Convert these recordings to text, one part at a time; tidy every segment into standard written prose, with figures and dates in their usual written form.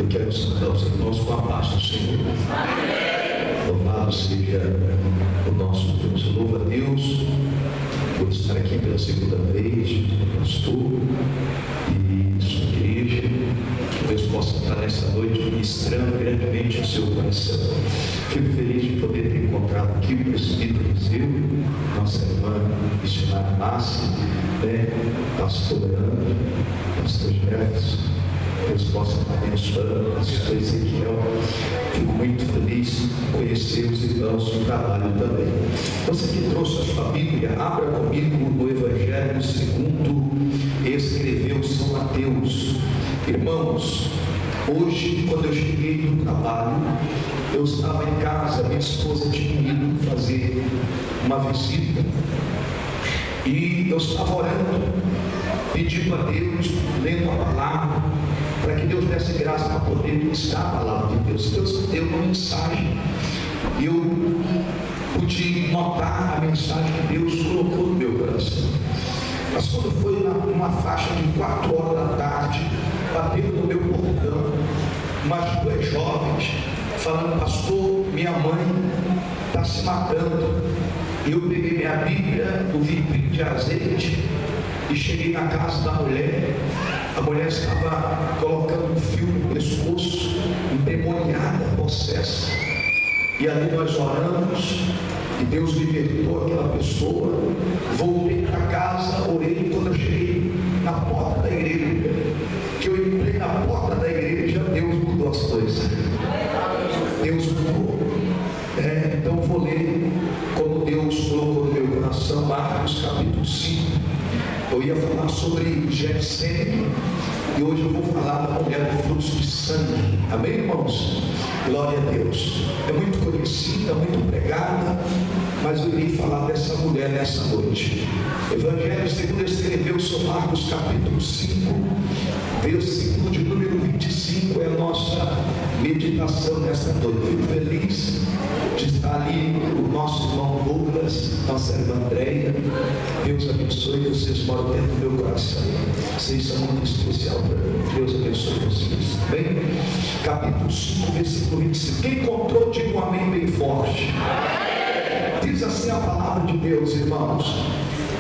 Eu quero saudar os irmãos com a paz do Senhor. Louvado seja o nosso Deus. Eu louvo a Deus por estar aqui pela segunda vez, pastor e sua igreja. Que Deus possa estar nessa noite ministrando grandemente o seu coração. Fico feliz de poder ter encontrado aqui o presbítero Eliseu, nossa irmã missionária Márcia, pastor Leandro, pastor Jefferson. Deus possa estar abençoando, pastor Ezequiel. Fico muito feliz de conhecer os irmãos do trabalho também. Você que trouxe a sua Bíblia, abra comigo no Evangelho segundo escreveu São Mateus. Irmãos, hoje, quando eu cheguei do trabalho, eu estava em casa, minha esposa tinha ido fazer uma visita e eu estava orando, pedindo a Deus, lendo a palavra, para que Deus desse graça para poder ministrar a palavra de Deus. Deus deu uma mensagem e eu pude notar a mensagem que Deus colocou no meu coração. Mas quando foi numa faixa de 4 horas da tarde, bateu no meu portão umas 2 jovens falando: pastor, minha mãe está se matando. Eu peguei minha Bíblia, o vidrinho de azeite e cheguei na casa da mulher. A mulher estava colocando um fio no pescoço, endemoniada, possessa. E ali nós oramos e Deus libertou aquela pessoa. Voltei para casa, orei. Quando eu cheguei na porta da igreja, que eu entrei na porta da igreja, Deus mudou as coisas. Deus mudou. Então vou ler como Deus colocou no meu coração, Marcos capítulo 5. Eu ia falar sobre Getsêmani e hoje eu vou falar da mulher do fluxo de sangue. Amém, irmãos? Glória a Deus. É muito conhecida, muito pregada, mas eu irei falar dessa mulher nessa noite. Evangelho segundo escreveu São Marcos capítulo 5, versículo de número 25 é a nossa meditação nessa noite. Fico feliz de estar ali o nosso irmão Douglas, nossa irmã Andréia. Deus abençoe, vocês moram dentro do meu coração. Vocês são muito especial para mim. Deus abençoe vocês. Bem, capítulo 5, versículo 25. Quem encontrou, diga um amém bem forte. Diz assim a palavra de Deus, irmãos.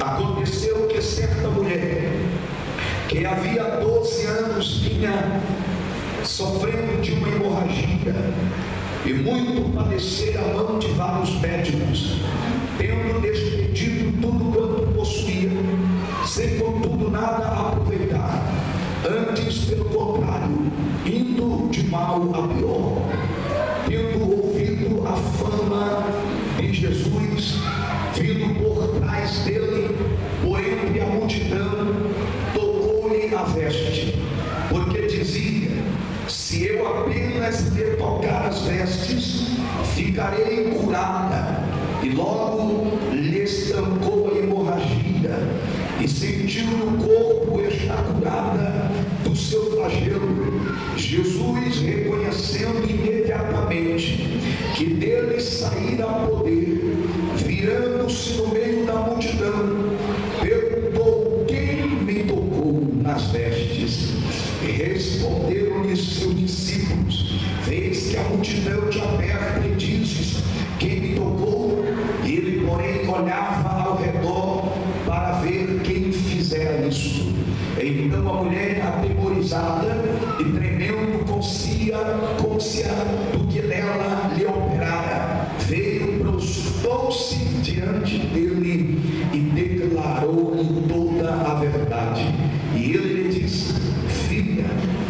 Aconteceu que certa mulher, que havia 12 anos vinha sofrendo de uma hemorragia e muito padecera a mão de vários médicos, tendo despedido tudo quanto possuía, sem contudo nada aproveitar, antes pelo contrário, indo de mal a pior. Tendo ouvido a fama de Jesus, vindo por trás dele, por entre a multidão, tocou-lhe a veste, porque dizia: se eu apenas lhe tocar as vestes, ficarei curada. E logo lhe estancou a hemorragia, e sentiu no corpo estar curada do seu flagelo. Jesus, reconhecendo imediatamente que dele saíra poder, virando-se no meio da multidão, perguntou: quem me tocou nas vestes? E responderam-lhe seus discípulos: vês que a multidão te aperta e dizes: quem me tocou? Ele, porém, olhava ao redor para ver quem fizera isso. Então a mulher, atemorizada e tremendo, consciência do que dela lhe operara, veio, prostou-se diante dele e declarou-lhe toda a verdade. E ele lhe disse: filha,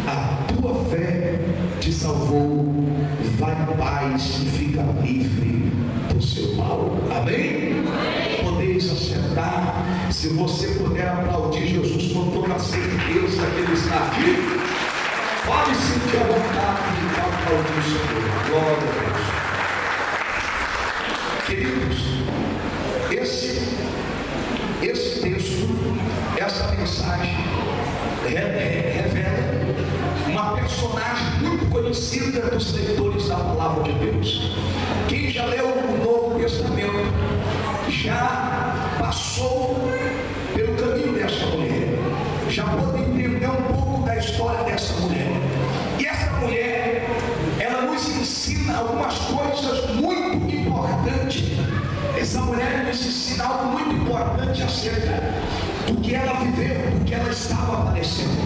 a tua fé te salvou, vai em paz e fica livre do seu mal. Amém? Podeis assentar. Se você puder aplaudir Jesus com toda a certeza que ele está aqui, pode sentir a vontade de aplaudir o Senhor. Glória a Deus. Queridos, esse texto, essa mensagem revela uma personagem muito conhecida dos leitores da palavra de Deus. Quem já leu o Novo Testamento já passou pelo caminho dessa mulher, já pôde entender um pouco da história dessa mulher. E essa mulher acerca do que ela viveu, do que ela estava padecendo.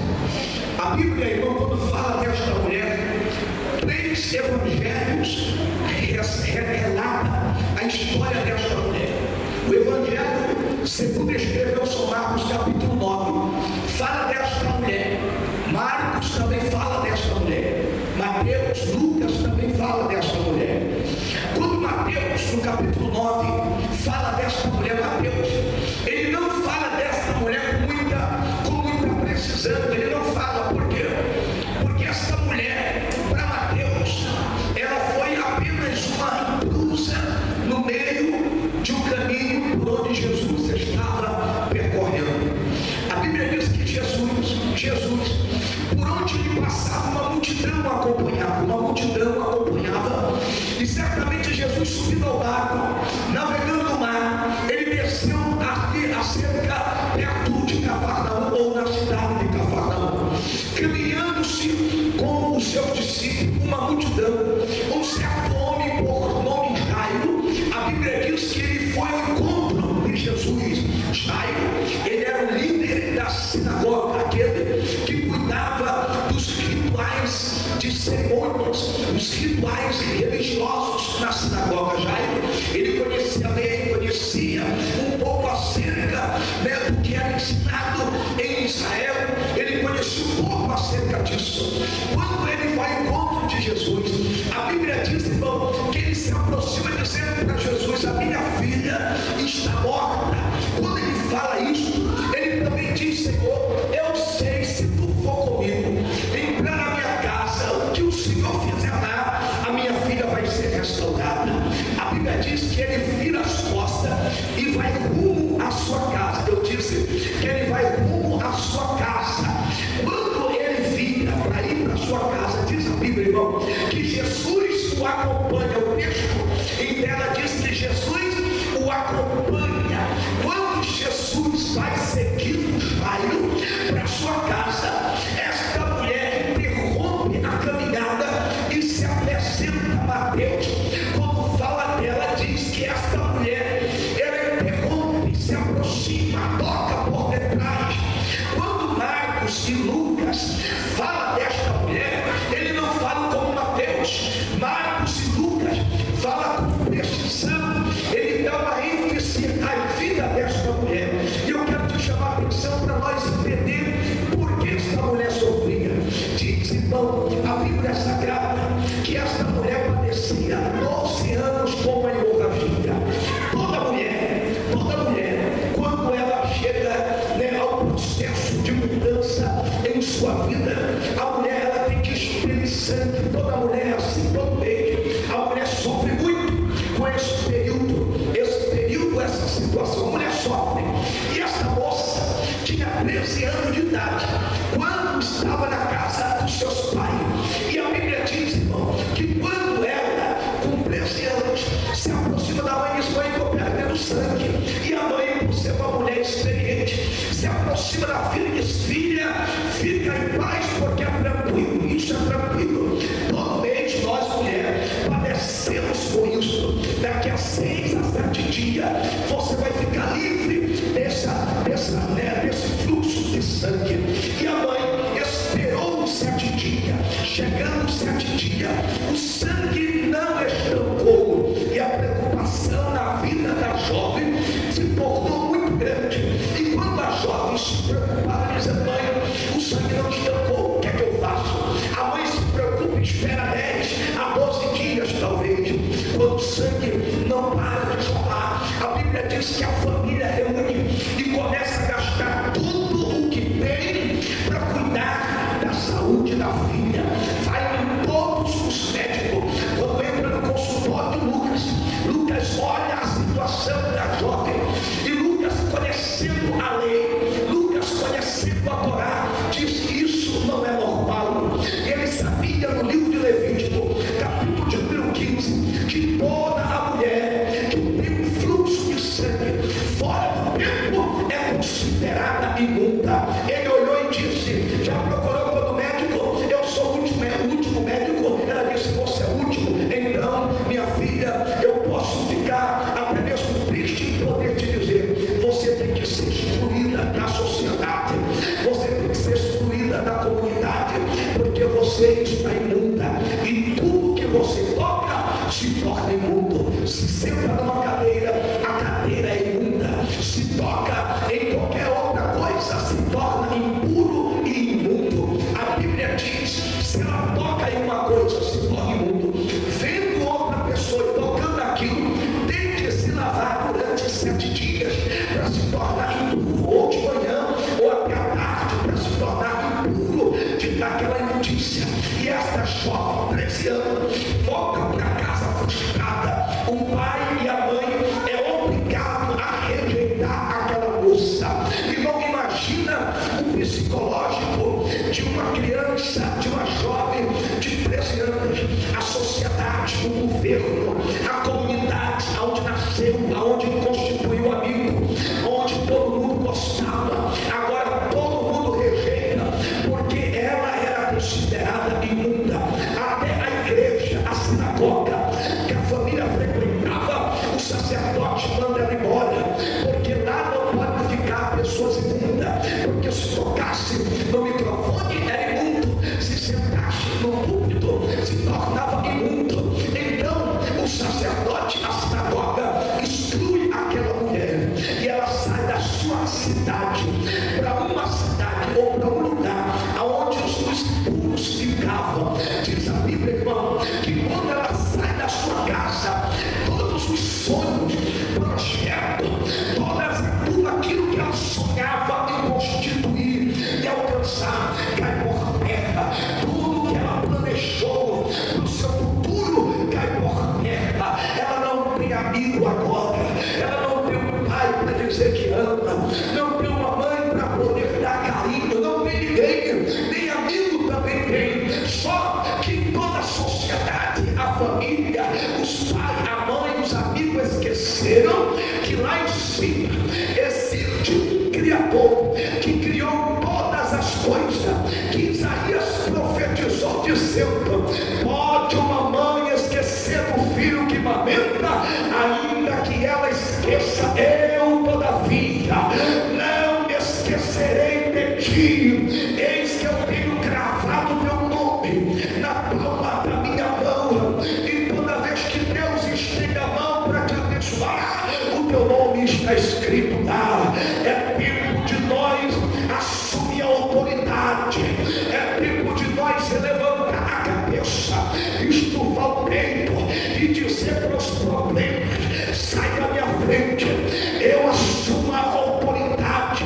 A Bíblia, irmão, quando fala desta mulher, 3 evangelhos relatam a história desta mulher. O evangelho, segundo escreveu São Marcos, capítulo 9, fala desta mulher. Marcos também fala desta mulher. Mateus, Lucas também fala desta mulher. Quando Mateus, no capítulo 9, fala desta mulher, Mateus, ele não fala desta mulher com muita precisão. Ele não fala, por quê? Porque esta mulher, para Mateus, ela foi apenas uma intrusa no meio de um caminho por onde Jesus estava percorrendo. A Bíblia diz que Jesus, por onde ele passava, uma multidão acompanhava, e certamente Jesus, subindo ao barco, navegando no mar, ele desceu aqui a cerca perto de Cafarnaum, ou na cidade de Cafarnaum, caminhando-se com os seus discípulos, uma multidão. Um certo homem por nome Jairo, a Bíblia diz que ele foi ao encontro de Jesus. Jairo, ele era o líder da sinagoga, aquele que cuidava dos rituais de cerimônias, os rituais religiosos na sinagoga. Jairo, ele conhecia a lei, conhecia um pouco acerca, do que era ensinado em Israel. Ele conhecia um pouco acerca disso. Quando ele vai ao encontro de Jesus, a Bíblia diz, irmão, que ele se aproxima dizendo para Jesus: a minha filha está morta. Quando ele fala isso, ele também diz: Senhor, eu sei, se tu for comigo, entrar na minha casa, o que o Senhor fizer lá, a minha filha vai ser restaurada. A Bíblia diz que ele vira as costas e vai rumo à sua casa. Eu disse que ele vai rumo à sua casa. Quando ele vira para ir para a sua casa, diz a Bíblia, irmão, que Jesus o acompanha. O texto em dela diz que Jesus o acompanha. Quando Jesus vai seguir Jairo para a sua casa, esta mulher interrompe a caminhada e se apresenta a Mateus. Quando fala dela, diz que esta mulher, ela interrompe, se aproxima, toca por detrás. Quando Marcos e Lucas falam desta mulher, ele não fala como Mateus. Marcos e Lucas falam com precisão. Ele dá uma ênfase à vida desta mulher. E eu quero te chamar a atenção para nós entender por que esta mulher sofria. Diz, irmão, a Bíblia Sagrada, que esta mulher padecia 12 anos com uma hemorragia. Toda mulher, quando ela chega, ao processo de mudança em sua vida, a mulher, ela tem que expelir sangue. Toda mulher é assim, todo mês. A mulher sofre muito com esse período, essa situação. A mulher sofre. E essa moça tinha 13 anos de idade quando estava na casa dos seus pais. E a Bíblia diz, irmão, que quando ela, com 13 anos, se aproxima da mãe, diz: mãe, estou perdendo sangue. E a mãe, por ser uma mulher experiente, se aproxima da filha e diz: filha, fica em paz, porque é tranquilo. Isso é tranquilo. Todo mês nós, mulher, padecemos com isso. Daqui a 6 a 7 dias você vai ficar livre desse fluxo de sangue. E a mãe esperou os 7 dias. Chegando os 7 dias, o sangue não estancou. E a preocupação na vida da jovem se tornou muito grande. E quando a jovem se preocupava, dizendo: mãe, o sangue não estancou, o que é que eu faço? A mãe se preocupa, espera 10 a 12 dias talvez. Quando o sangue não para de jorrar, a Bíblia diz que a família reúne e começa a gastar tudo o que tem para cuidar da saúde da filha. Vai em todos os médicos. Quando entra no consultório de Lucas olha a situação da jovem, e Lucas, conhecendo a lei, Lucas, conhecendo a Torá, diz que isso não é normal. Ele sabia no livro de Levítico, capítulo de número 15, que toda a mulher que tem um fluxo de sangue você está imunda, e tudo que você toca se torna imundo. Se senta numa cadeira, a cadeira é imunda. Se toca em qualquer outra coisa, se torna impuro e imundo. A Bíblia diz: se ela toca em uma coisa, se torna imundo. Vendo outra pessoa e tocando aquilo, tem que se lavar durante 7 dias para se tornar impuro, ou de manhã ou até à tarde, para se tornar impuro daquela imundícia. E esta jovem, 13 anos, volta para casa frustrada. O pai e a mãe é obrigado a rejeitar aquela moça. E não imagina o psicológico de uma criança, de uma jovem de 13 anos. A sociedade, o governo, a comunidade onde nasceu, onde constituiu amigo, onde todo mundo gostava, agora todo mundo rejeita, porque ela era considerada imunda. Até a igreja, a sinagoga que a família frequentava, o sacerdote manda ela embora, porque lá não pode ficar pessoas imundas, porque se tocasse no microfone era imundo, se sentasse no púlpito se tornava imundo. Então o sacerdote, a sinagoga, exclui aquela mulher, e ela sai da sua cidade para uma cidade ou para um lugar onde os impuros ficavam. Diz a Bíblia, irmão, que quando ela sai da sua casa, todos os sonhos, projetos, tudo aquilo que ela sonhava em constituir e alcançar, cai por terra. Tudo que ela planejou para o seu futuro cai por terra. Ela não tem amigo agora, ela não tem um pai para dizer que ama, não tem uma mãe para poder dar carinho, não tem ninguém, nem amigo também tem. Só que em toda a sociedade, a família, os pais, a mãe, os amigos esqueceram que lá em cima existe um Criador que criou todas as coisas, que Isaías profetizou dizendo: pode uma mãe esquecer do filho que amamenta, ainda que ela esqueça, eu todavia não esquecerei de ti. Eis que eu tenho gravado teu nome na palma da minha mão, e toda vez que Deus estende a mão para te abençoar, o teu nome está escrito lá. É tempo de nós assumir a autoridade, é tempo de nós levantar a cabeça, estufar o peito e dizer para os problemas: sai da minha frente. Eu assumo a autoridade,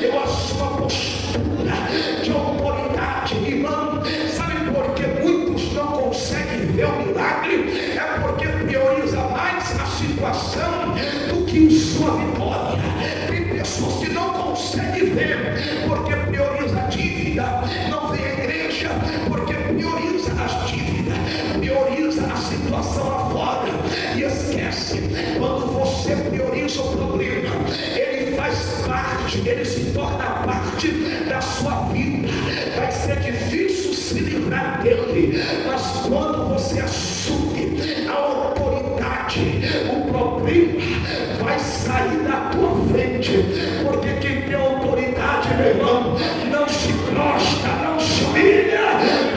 eu assumo a postura de autoridade. Irmão, sabe por que muitos não conseguem ver o milagre? É porque prioriza mais a situação do que sua vitória. Tem pessoas que não conseguem ver porque prioriza a dívida, não vem à igreja porque prioriza as dívidas, prioriza a situação lá fora e esquece. Quando você prioriza o problema, ele faz parte, ele se torna parte da sua vida. Vai ser difícil se livrar dele, mas quando você assume a autoridade, o problema vai sair da tua frente, porque quem tem autoridade, meu irmão, não se prostra, não se humilha,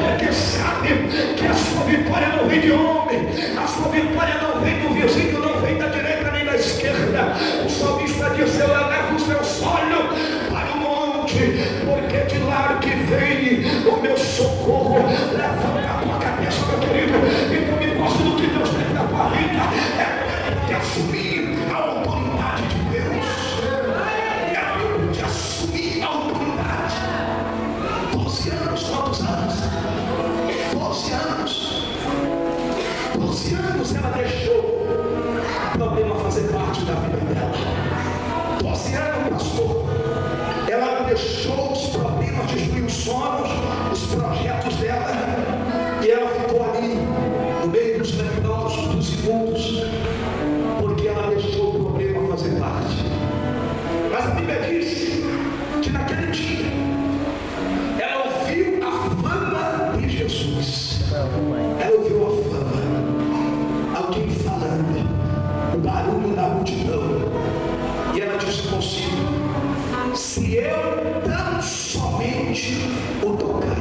porque sabe que a sua vitória não vem de homem, a sua vitória não vem do vizinho, não vem da direita nem da esquerda. O salmista diz: eu elevo os meus olhos para o monte, porque de lá que vem o meu socorro. Levanta a tua cabeça, meu querido, e tome posse do que Deus tem na tua vida. É tempo de assumir a autoridade de Deus, é tempo de assumir a autoridade. 12 anos, quantos anos? 12 anos. 12 anos ela deixou o problema fazer parte da vida dela. 12 anos, pastor, ela deixou os problemas destruir os sonhos, os projetos dela, e ela ficou ali no meio dos leprosos, dos imundos, porque ela deixou o problema fazer parte. Mas a Bíblia diz que naquele dia ela ouviu a fama de Jesus. Ela ouviu a fama, alguém falando, o barulho da multidão, e ela disse consigo: se eu tão somente o tocar,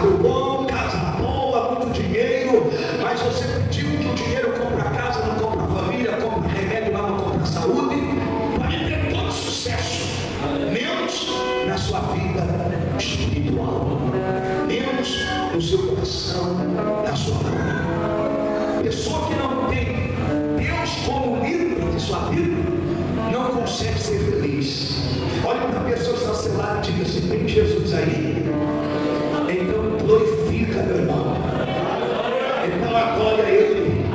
carro bom, casa boa, muito dinheiro, mas você pediu que o dinheiro compra a casa, não compra a família, compra remédio, mas não compra a saúde. Pode ter todo sucesso, menos na sua vida espiritual, menos no seu coração, na sua alma. Pessoa que não tem Deus como líder de sua vida não consegue ser feliz. Olha para a pessoa que está ao seu lado e diga assim: tem Jesus aí? Então glorifica, meu irmão. Então adora Ele.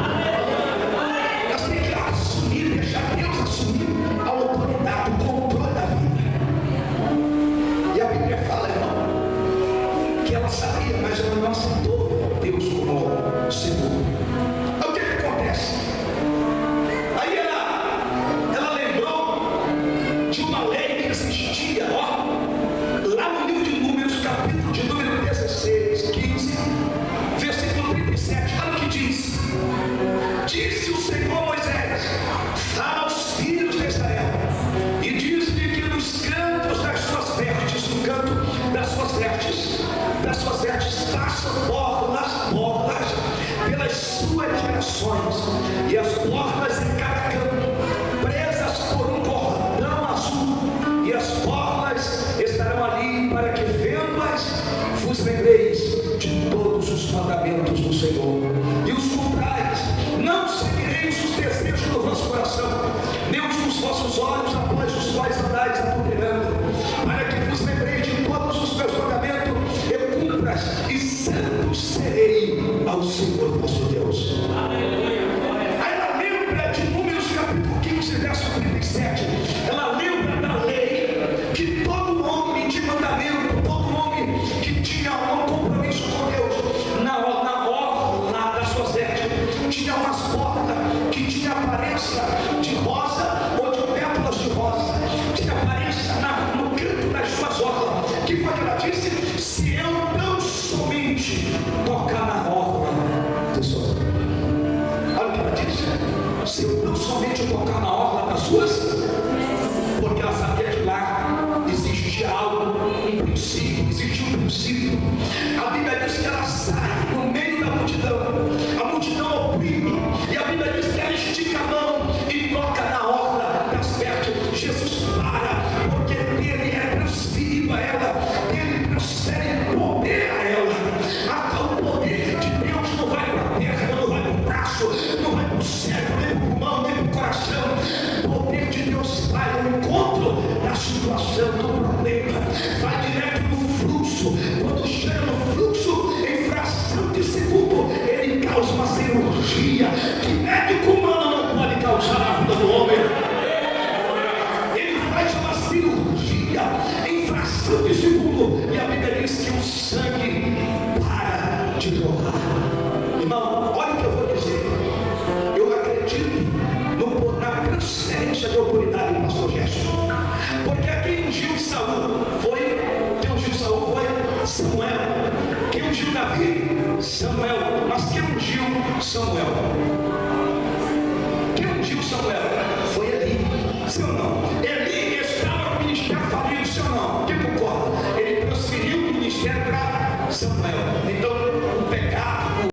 Nós temos que assumir, deixar Deus assumir a autoridade, o controle da vida. E a Bíblia fala, irmão, que ela sabia, mas ela não aceitou Deus como Senhor. Então o que acontece? Aí ela lembrou de uma lei que existia, lá no livro de Números, capítulo de número 16, 15, versículo 37, olha o que diz. Disse o Senhor a Moisés: fala aos filhos de Israel e diz-lhe que nos cantos das suas vestes, no canto das suas vestes, façam borlas pelas suas gerações, e as borlas em cada canto, presas por um cordão azul, e as borlas estarão ali para que vendo-as vos lembreis de todos os mandamentos do Senhor, e os contrários não seguireis os desejos do vosso coração, nem os dos vossos olhos, após os quais andais apoderando, para que vos lembreis de todos os meus mandamentos e cumpras, e santos serei ao Senhor vosso Deus. Aí ela lembra de Números capítulo 15, verso 37. Ela lembra da lei que todo homem de mandamento, todo homem que tinha um compromisso com Deus, na orla das suas vestes, tinha umas portas que tinha aparência de rosa ou de pétalas de rosa, tinha aparência no canto das suas orlas. Que foi que ela disse? Se eu não somente tocar na orla de suas orlas. Olha o que ela disse: se eu não somente tocar na orla das suas, porque ela sabia que lá existia algo, um princípio, existia um princípio. A Bíblia diz que ela sai no meio da multidão, a multidão oprime, e a Bíblia diz que ela estica a mão e toca na orla das vestes. Jesus para, porque dele é transferido a ela, dele transfere poder a ela. O poder de Deus não vai para a perna, não vai para o braço, não vai para o cérebro, nem para o pulmão, nem para o coração. O poder de Deus vai ao encontro da situação, do problema, vai direto no fluxo. Quando chega no fluxo, em fração de segundo, ele causa uma cirurgia que médico humano não pode causar na vida do homem. Ele faz uma cirurgia em fração de segundo, e a Bíblia diz que o sangue para de jorrar. Irmão, olha o que eu vou dizer. Eu acredito na transferência de autoridade do pastor Gerson, porque quem ungiu Saul foi Samuel. Quem ungiu Davi? Samuel. Mas quem ungiu Samuel? Quem ungiu Samuel? Foi Eli. Sim ou não? Eli estava no ministério falido, sim ou não? Quem concorda? Ele transferiu o ministério para Samuel. Então